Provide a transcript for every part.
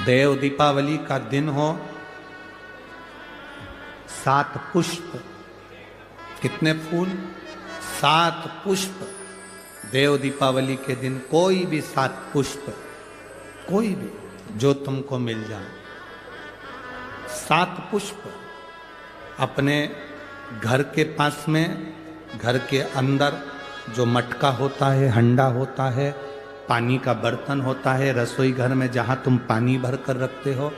देव दीपावली का दिन हो, 7 पुष्प, कितने फूल? 7 पुष्प। देव दीपावली के दिन कोई भी 7 पुष्प, कोई भी जो तुमको मिल जाए, 7 पुष्प अपने घर के पास में, घर के अंदर जो मटका होता है, हंडा होता है, पानी का बर्तन होता है, रसोई घर में जहाँ तुम पानी भर कर रखते हो,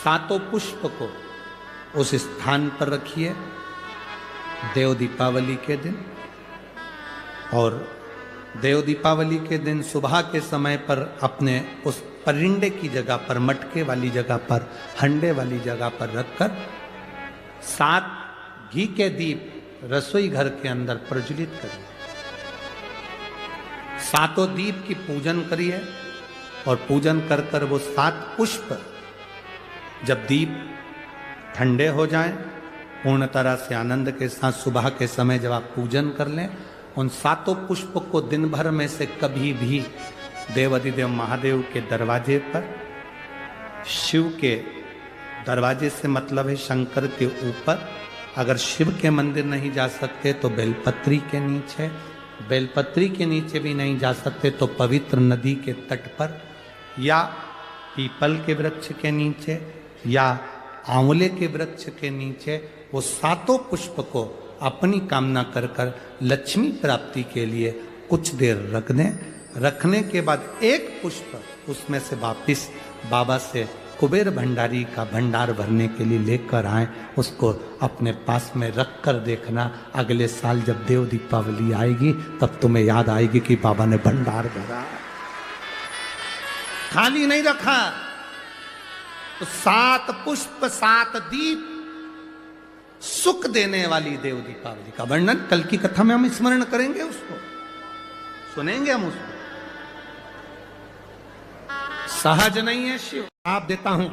7 पुष्प को उस स्थान पर रखिए देव दीपावली के दिन। और देव दीपावली के दिन सुबह के समय पर अपने उस परिंडे की जगह पर, मटके वाली जगह पर, हंडे वाली जगह पर रखकर 7 घी के दीप रसोई घर के अंदर प्रज्वलित करिए। 7 दीप की पूजन करिए और पूजन कर कर वो 7 पुष्प जब दीप ठंडे हो जाएं, पूर्ण तरह से आनंद के साथ सुबह के समय जब आप पूजन कर लें, उन 7 पुष्प को दिन भर में से कभी भी देवाधिदेव महादेव के दरवाजे पर, शिव के दरवाजे से मतलब है शंकर के ऊपर, अगर शिव के मंदिर नहीं जा सकते तो बेलपत्री के नीचे, बेलपत्री के नीचे भी नहीं जा सकते तो पवित्र नदी के तट पर, या पीपल के वृक्ष के नीचे, या आंवले के वृक्ष के नीचे वो 7 पुष्प को अपनी कामना कर कर लक्ष्मी प्राप्ति के लिए कुछ देर रख दें। रखने के बाद 1 पुष्प उसमें से वापिस बाबा से कुबेर भंडारी का भंडार भरने के लिए लेकर आए, उसको अपने पास में रख कर देखना। अगले साल जब देव दीपावली आएगी तब तुम्हें याद आएगी कि बाबा ने भंडार भरा, खाली नहीं रखा। तो 7 पुष्प 7 दीप, सुख देने वाली देव दीपावली का वर्णन कल की कथा में हम स्मरण करेंगे, उसको सुनेंगे हम उसको। सहज नहीं है शिव। आप देता हूं,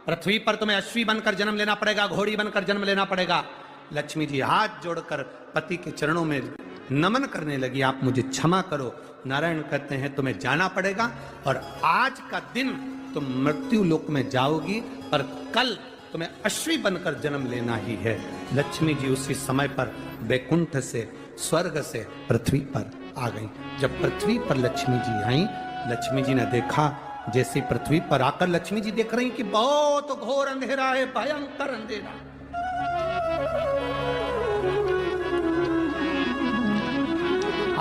पृथ्वी पर तुम्हें अश्वी बनकर जन्म लेना पड़ेगा, घोड़ी बनकर जन्म लेना पड़ेगा। लक्ष्मी जी हाथ जोड़कर पति के चरणों में नमन करने लगी, आप मुझे क्षमा करो। नारायण कहते हैं तुम्हें जाना पड़ेगा और आज का दिन तुम मृत्यु लोक में जाओगी, पर कल तुम्हें अश्वी बनकर जन्म लेना ही है। लक्ष्मी जी उसी समय पर बैकुंठ से, स्वर्ग से पृथ्वी पर आ गई। जब पृथ्वी पर लक्ष्मी जी आई, लक्ष्मी जी ने देखा, जैसे पृथ्वी पर आकर लक्ष्मी जी देख रही कि बहुत घोर अंधेरा है, भयंकर अंधेरा।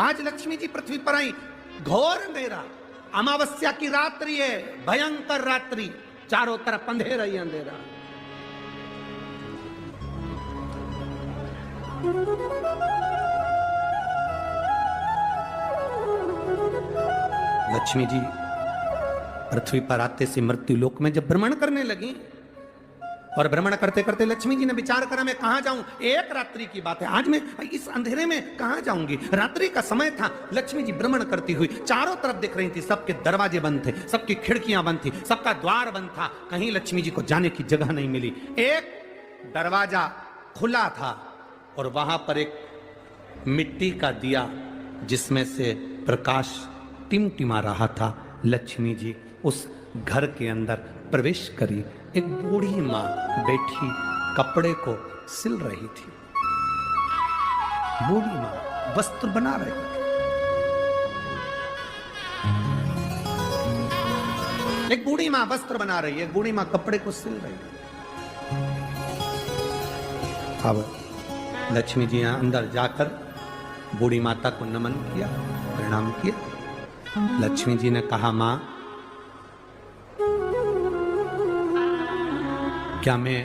आज लक्ष्मी जी पृथ्वी पर आई, घोर अंधेरा, अमावस्या की रात्रि है, भयंकर रात्रि, चारों तरफ अंधेरा ही अंधेरा। लक्ष्मी जी पृथ्वी पर आते से मृत्यु लोक में जब भ्रमण करने लगी, और भ्रमण करते करते लक्ष्मी जी ने विचार करा मैं कहां जाऊं, एक रात्रि की बात है, आज मैं इस अंधेरे में कहां जाऊंगी। रात्रि का समय था, लक्ष्मी जी भ्रमण करती हुई चारों तरफ देख रही थी, सबके दरवाजे बंद थे, सबकी खिड़कियां बंद थी, सबका द्वार बंद था, कहीं लक्ष्मी जी को जाने की जगह नहीं मिली। एक दरवाजा खुला था और वहां पर एक मिट्टी का दिया जिसमें से प्रकाश टिमटिमा रहा था। लक्ष्मी जी उस घर के अंदर प्रवेश करी। एक बूढ़ी मां बैठी कपड़े को सिल रही थी। बूढ़ी मां वस्त्र बना रही थी। एक बूढ़ी मां वस्त्र बना रही है, एक बूढ़ी मां कपड़े को सिल रही है। अब लक्ष्मी जी यहां अंदर जाकर बूढ़ी माता को नमन किया, प्रणाम किया। लक्ष्मी जी ने कहा मां, क्या मैं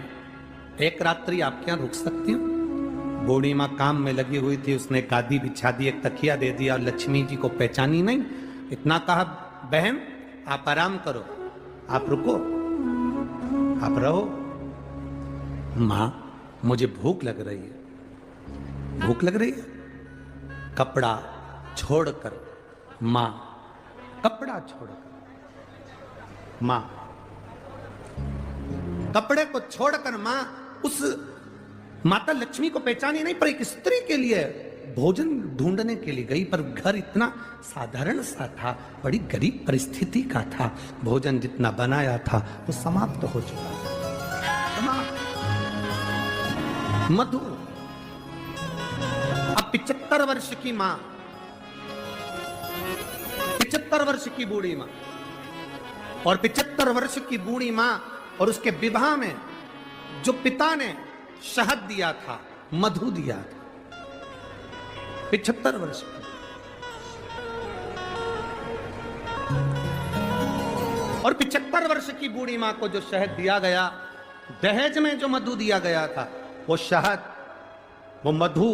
एक रात्रि आपके यहां रुक सकती हूं? बूढ़ी मां काम में लगी हुई थी, उसने गादी बिछा दी, एक तकिया दे दिया और लक्ष्मी जी को पहचानी नहीं। इतना कहा बहन आप आराम करो, आप रुको, आप रहो। मां मुझे भूख लग रही है, भूख लग रही है। कपड़ा छोड़कर मां, कपड़ा छोड़कर मां, कपड़े को छोड़कर मां उस माता लक्ष्मी को पहचानी नहीं, पर एक स्त्री के लिए भोजन ढूंढने के लिए गई, पर घर इतना साधारण सा था, बड़ी गरीब परिस्थिति का था। भोजन जितना बनाया था वो समाप्त हो चुका था। मधु अब 75 वर्ष की मां, 75 वर्ष की बूढ़ी मां, और 75 वर्ष की बूढ़ी मां और उसके विवाह में जो पिता ने शहद दिया था, मधु दिया था, 75 वर्ष की। और 75 वर्ष की बूढ़ी मां को जो शहद दिया गया, दहेज में जो मधु दिया गया था, वो शहद, वो मधु,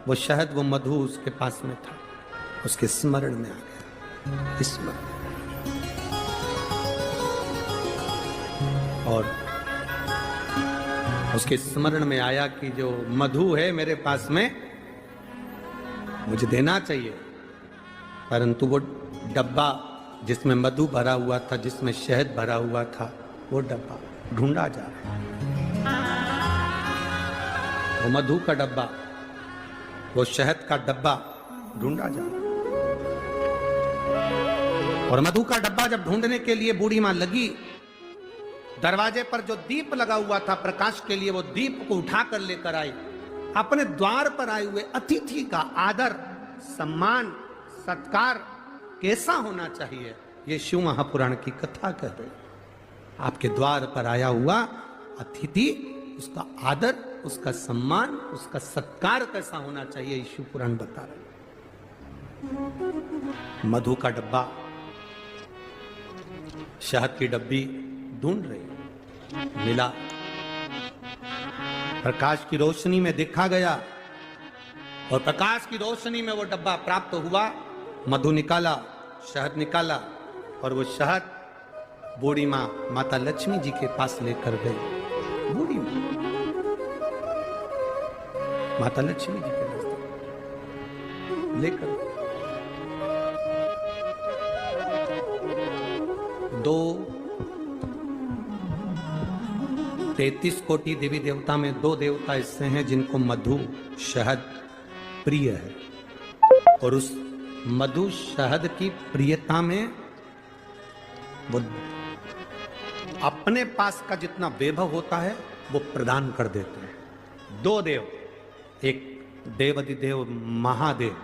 वो शहद, वो मधु उसके पास में था, उसके स्मरण में आ गया, स्मरण। और उसके स्मरण में आया कि जो मधु है मेरे पास में, मुझे देना चाहिए, परंतु वो डब्बा जिसमें मधु भरा हुआ था, जिसमें शहद भरा हुआ था, वो डब्बा ढूंढा जा रहा है। वो मधु का डब्बा, वो शहद का डब्बा ढूंढा जा रहा है। और मधु का डब्बा जब ढूंढने के लिए बूढ़ी मां लगी, दरवाजे पर जो दीप लगा हुआ था प्रकाश के लिए, वो दीप को उठाकर लेकर आई। अपने द्वार पर आए हुए अतिथि का आदर, सम्मान, सत्कार कैसा होना चाहिए, ये शिव महापुराण की कथा कह रहे। आपके द्वार पर आया हुआ अतिथि, उसका आदर, उसका सम्मान, उसका सत्कार कैसा होना चाहिए, ये शिव पुराण बता रहे। मधु का डब्बा, शहद की डब्बी ढूंढ रही, मिला, प्रकाश की रोशनी में देखा गया, और प्रकाश की रोशनी में वो डब्बा प्राप्त हुआ। मधु निकाला, शहद निकाला, और वो शहद बूढ़ी मां माता लक्ष्मी जी के पास लेकर गई। बूढ़ी मां माता लक्ष्मी जी के पास लेकर, 33 कोटि देवी देवता में 2 देवता ऐसे हैं जिनको मधु शहद प्रिय है, और उस मधु शहद की प्रियता में वो अपने पास का जितना वैभव होता है वो प्रदान कर देते हैं। 2 देव, एक देवाधिदेव महादेव,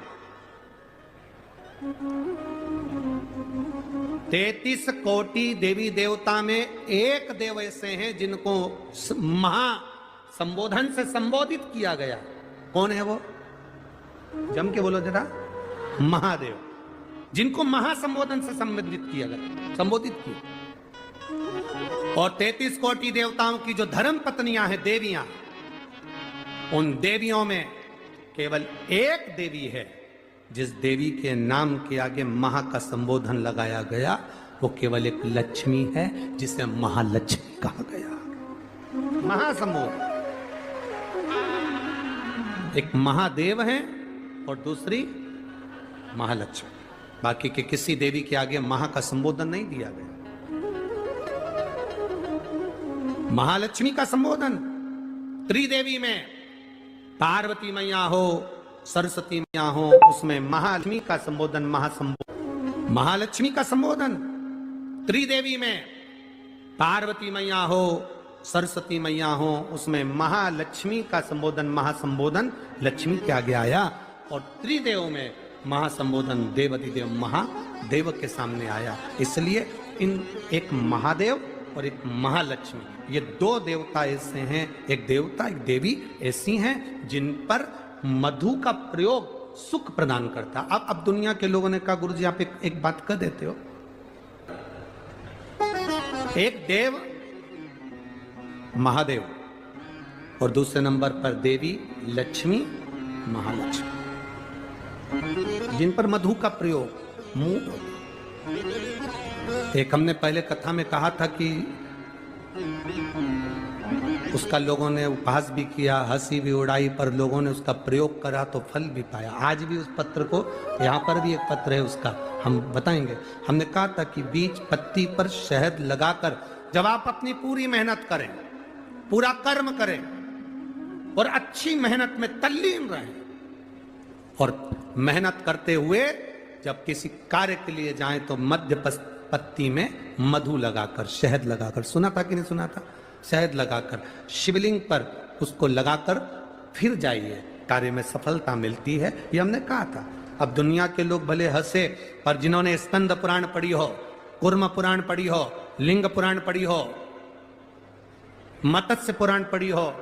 33 कोटि देवी देवता में एक देव ऐसे हैं जिनको महा संबोधन से संबोधित किया गया। कौन है वो? जम के बोलो जरा। महादेव, जिनको महासंबोधन से संबोधित किया गया, संबोधित किया। और 33 कोटि देवताओं की जो धर्म पत्नियां हैं, देवियां, उन देवियों में केवल एक देवी है जिस देवी के नाम के आगे महा का संबोधन लगाया गया, वो केवल एक लक्ष्मी है जिसे महालक्ष्मी कहा गया। महासंबोधन, एक महादेव है और दूसरी महालक्ष्मी। बाकी के किसी देवी के आगे महा का संबोधन नहीं दिया गया। महालक्ष्मी का संबोधन त्रिदेवी में, पार्वती मैया हो, सरस्वती मैया हो, उसमें महालक्ष्मी का संबोधन, महासंबोधन। महालक्ष्मी का संबोधन त्रिदेवी में, पार्वती मैया हो, सरस्वती मैया हो, उसमें महालक्ष्मी का संबोधन, महासंबोधन लक्ष्मी के आगे आया। और त्रिदेव में महासंबोधन देवाधिदेव महादेव के सामने आया। इसलिए इन एक महादेव और एक महालक्ष्मी, ये 2 देवता ऐसे हैं, एक देवता एक देवी ऐसी हैं जिन पर मधु का प्रयोग सुख प्रदान करता। अब दुनिया के लोगों ने कहा, गुरु जी आप एक बात कर देते हो, एक देव महादेव और दूसरे नंबर पर देवी लक्ष्मी महालक्ष्मी, जिन पर मधु का प्रयोग मुंह। एक हमने पहले कथा में कहा था कि उसका लोगों ने उपहास भी किया, हंसी भी उड़ाई, पर लोगों ने उसका प्रयोग करा तो फल भी पाया। आज भी उस पत्र को, यहाँ पर भी एक पत्र है उसका, हम बताएंगे। हमने कहा था कि बीज पत्ती पर शहद लगाकर जब आप अपनी पूरी मेहनत करें, पूरा कर्म करें और अच्छी मेहनत में तल्लीन रहें, और मेहनत करते हुए जब किसी कार्य के लिए जाएं तो मध्य पत्ती में मधु लगाकर, शहद लगाकर, सुना था कि नहीं सुना था, शहद लगाकर शिवलिंग पर उसको लगाकर फिर जाइए, कार्य में सफलता मिलती है। ये हमने कहा था। अब दुनिया के लोग भले हंसे, पर जिन्होंने स्कंद पुराण पढ़ी हो, कूर्म पुराण पढ़ी हो, लिंग पुराण पढ़ी हो, मत्स्य पुराण पढ़ी हो,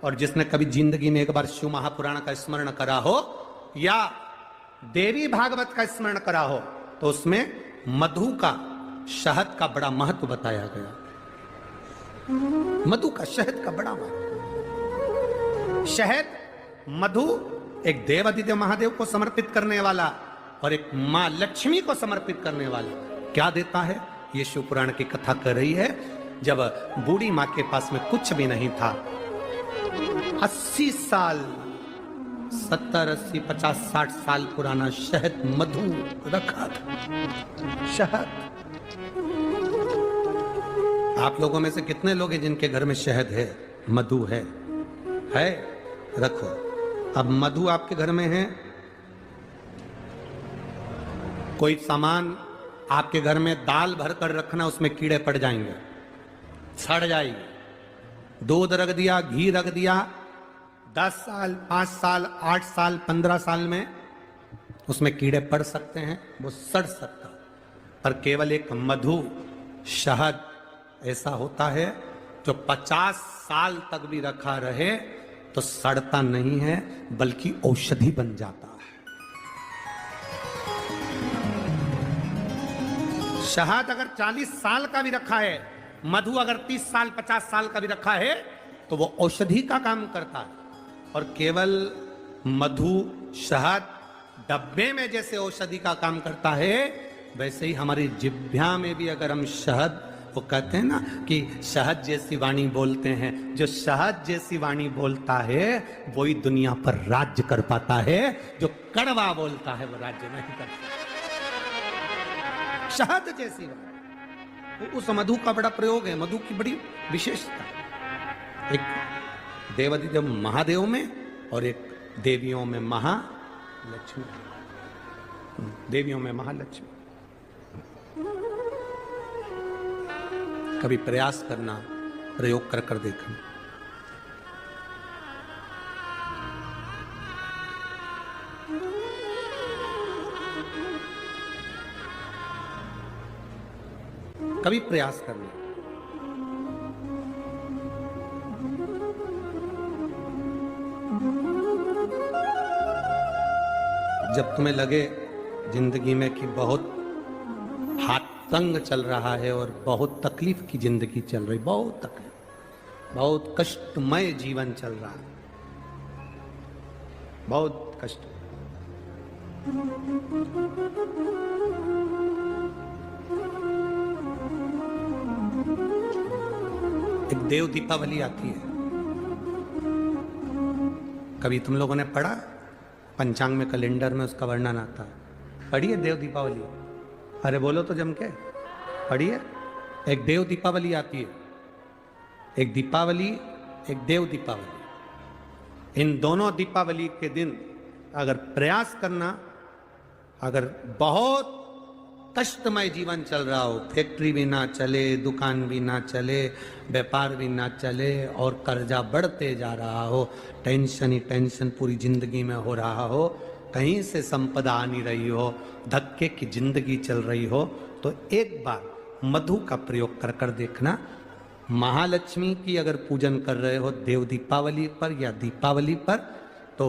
और जिसने कभी जिंदगी में एक बार शिव महापुराण का स्मरण करा हो या देवी भागवत का स्मरण करा हो, तो उसमें मधु का, शहद का बड़ा महत्व बताया गया। मधु का, शहद का बड़ा महत्व। शहद, मधु एक देवादिदेव महादेव को समर्पित करने वाला और एक मां लक्ष्मी को समर्पित करने वाला क्या देता है, ये शिव पुराण की कथा कर रही है। जब बूढ़ी मां के पास में कुछ भी नहीं था, 80 साल, 70, 80, 50, 60 साल पुराना शहद, मधु रखा था। शहद, आप लोगों में से कितने लोग हैं जिनके घर में शहद है, मधु है? रखो। अब मधु आपके घर में है, कोई सामान आपके घर में दाल भर कर रखना, उसमें कीड़े पड़ जाएंगे, सड़ जाएगी। दूध रख दिया, घी रख दिया, 10 साल, 5 साल, 8 साल, 15 साल में उसमें कीड़े पड़ सकते हैं, वो सड़ सकता। पर केवल एक मधु, शहद ऐसा होता है जो 50 साल तक भी रखा रहे तो सड़ता नहीं है, बल्कि औषधि बन जाता है। शहद अगर 40 साल का भी रखा है, मधु अगर 30 साल, 50 साल का भी रखा है, तो वो औषधि का काम करता है। और केवल मधु, शहद डब्बे में जैसे औषधि का काम करता है, वैसे ही हमारी जिह्वा में भी अगर हम शहद, वो कहते हैं ना कि शहद जैसी वाणी बोलते हैं, जो शहद जैसी वाणी बोलता है वही दुनिया पर राज्य कर पाता है, जो कड़वा बोलता है वो राज्य नहीं कर पाता। शहद जैसी वाणी, उस मधु का बड़ा प्रयोग है, मधु की बड़ी विशेषता। एक देवादिदेव महादेव में और एक देवियों में महालक्ष्मी, देवियों में महालक्ष्मी। कभी प्रयास करना, प्रयोग कर कर देखना। कभी प्रयास करना। जब तुम्हें लगे जिंदगी में कि बहुत हाथ तंग चल रहा है और बहुत तकलीफ की जिंदगी चल रही, बहुत तकलीफ, बहुत कष्टमय जीवन चल रहा है, बहुत कष्ट। एक देव दीपावली आती है, कभी तुम लोगों ने पढ़ा? पंचांग में, कैलेंडर में उसका वर्णन आता है। पढ़िए देव दीपावली, अरे बोलो तो जम के पढ़िए। एक देव दीपावली आती है, एक दीपावली, एक देव दीपावली। इन दोनों दीपावली के दिन अगर प्रयास करना, अगर बहुत कष्टमय जीवन चल रहा हो, फैक्ट्री भी ना चले, दुकान भी ना चले, व्यापार भी ना चले और कर्जा बढ़ते जा रहा हो, टेंशन ही टेंशन पूरी जिंदगी में हो रहा हो, कहीं से संपदा आ नहीं रही हो, धक्के की जिंदगी चल रही हो, तो एक बार मधु का प्रयोग कर कर देखना। महालक्ष्मी की अगर पूजन कर रहे हो देव दीपावली पर या दीपावली पर, तो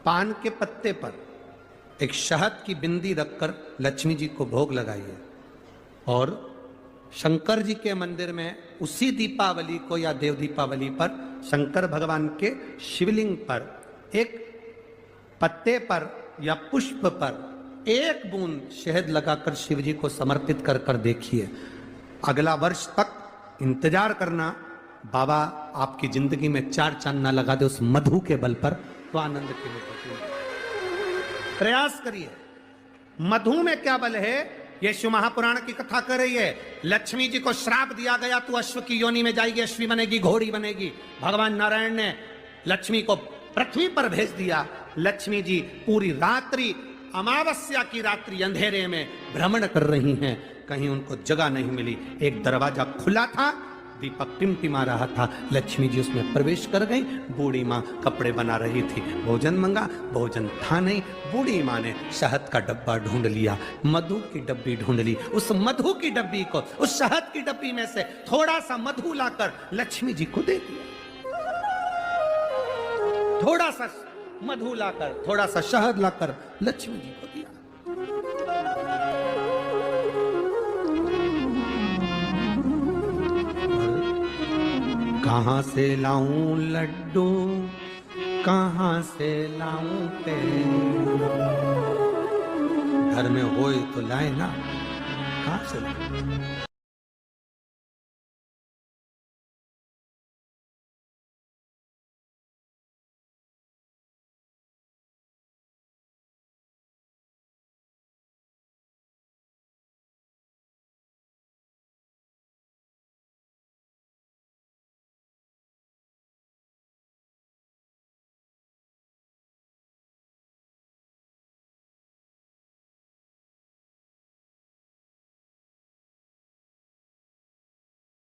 पान के पत्ते पर एक शहद की बिंदी रखकर लक्ष्मी जी को भोग लगाइए और शंकर जी के मंदिर में उसी दीपावली को या देव दीपावली पर शंकर भगवान के शिवलिंग पर एक पत्ते पर या पुष्प पर एक बूंद शहद लगाकर शिव जी को समर्पित कर कर देखिए। अगला वर्ष तक इंतजार करना, बाबा आपकी जिंदगी में 4 चांद ना लगा दे उस मधु के बल पर, तो आनंद के लिए प्रयास करिए। मधु में क्या बल है, ये शिव महापुराण की कथा कर रही है। लक्ष्मी जी को श्राप दिया गया, तू अश्व की योनि में जाएगी, अश्वी बनेगी, घोड़ी बनेगी। भगवान नारायण ने लक्ष्मी को पृथ्वी पर भेज दिया। लक्ष्मी जी पूरी रात्रि, अमावस्या की रात्रि अंधेरे में भ्रमण कर रही हैं, कहीं उनको जगह नहीं मिली। एक दरवाजा खुला था, दीपक टिमटिमा रहा था, लक्ष्मी जी उसमें प्रवेश कर गई। बूढ़ी माँ कपड़े बना रही थी, भोजन मंगा, भोजन था नहीं। बूढ़ी माँ ने शहद का डब्बा ढूंढ लिया, मधु की डब्बी ढूंढ ली। उस मधु की डब्बी को, उस शहद की डब्बी में से थोड़ा सा मधु लाकर लक्ष्मी जी को दे दिया। थोड़ा सा मधु लाकर, थोड़ा सा शहद लाकर लक्ष्मी जी को दिया। कहां से लाऊं लड्डू, कहां से लाऊं पेड़, घर में होए तो लाए ना, कहां से लाऊं।